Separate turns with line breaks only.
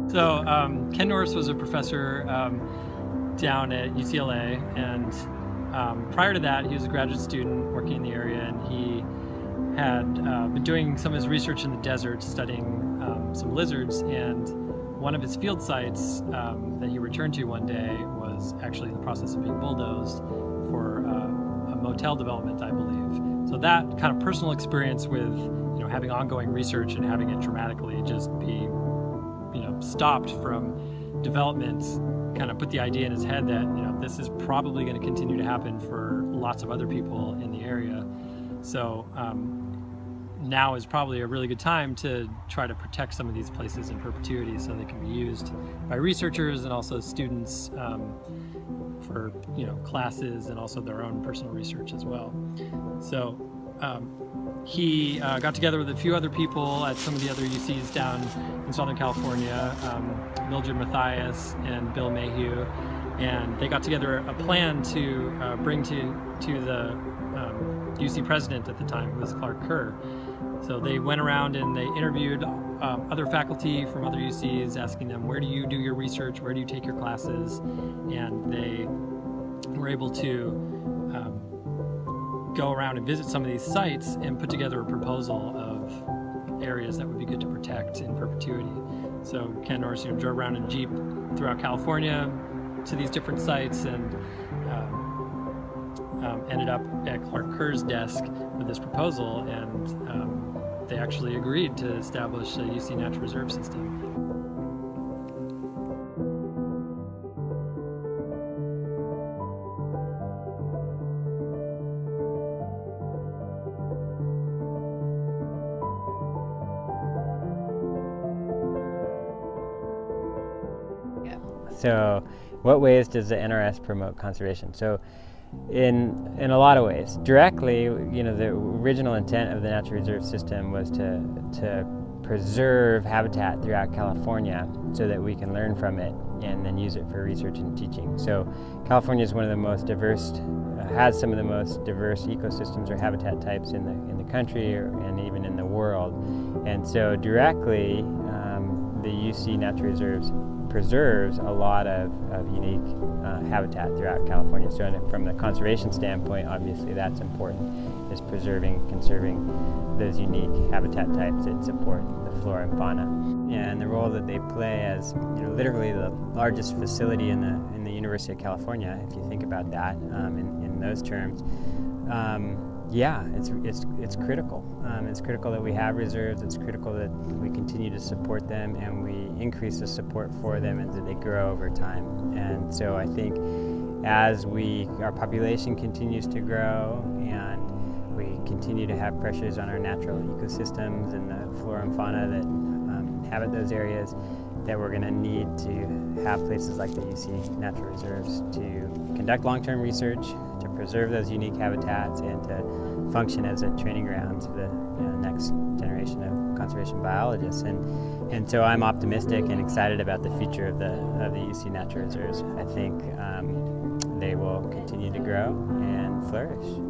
So Ken Norris was a professor down at UCLA, and prior to that, he was a graduate student working in the area, and he had been doing some of his research in the desert, studying some lizards. And one of his field sites that he returned to one day was actually in the process of being bulldozed for a motel development, I believe. So that kind of personal experience with having ongoing research and having it dramatically just be stopped from development kind of put the idea in his head that this is probably going to continue to happen for lots of other people in the area. So now is probably a really good time to try to protect some of these places in perpetuity so they can be used by researchers and also students for classes and also their own personal research as well. So he got together with a few other people at some of the other UCs down in Southern California, Mildred Mathias and Bill Mayhew, and they got together a plan to bring to the UC president at the time, who was Clark Kerr. So they went around and they interviewed other faculty from other UCs, asking them, where do you do your research, where do you take your classes? And they were able to go around and visit some of these sites and put together a proposal of areas that would be good to protect in perpetuity. So Ken Norris drove around in a Jeep throughout California to these different sites and ended up at Clark Kerr's desk with this proposal, and they actually agreed to establish a UC Natural Reserve system.
So what ways does the NRS promote conservation? So in a lot of ways. Directly, the original intent of the natural reserve system was to preserve habitat throughout California so that we can learn from it and then use it for research and teaching. So California is one of the most diverse, has some of the most diverse ecosystems or habitat types in the country and even in the world. And so directly, the UC Natural Reserves preserves a lot of unique habitat throughout California. So from the conservation standpoint, obviously that's important, is preserving, conserving those unique habitat types that support the flora and fauna. And the role that they play as literally the largest facility in the University of California, if you think about that in those terms, it's critical. It's critical that we have reserves. It's critical that we continue to support them and we increase the support for them and that they grow over time. And so I think as our population continues to grow and we continue to have pressures on our natural ecosystems and the flora and fauna that inhabit those areas, that we're going to need to have places like the UC Natural Reserves to conduct long-term research, to preserve those unique habitats, and to function as a training ground for the next generation of conservation biologists. And so I'm optimistic and excited about the future of the UC Natural Reserves. I think they will continue to grow and flourish.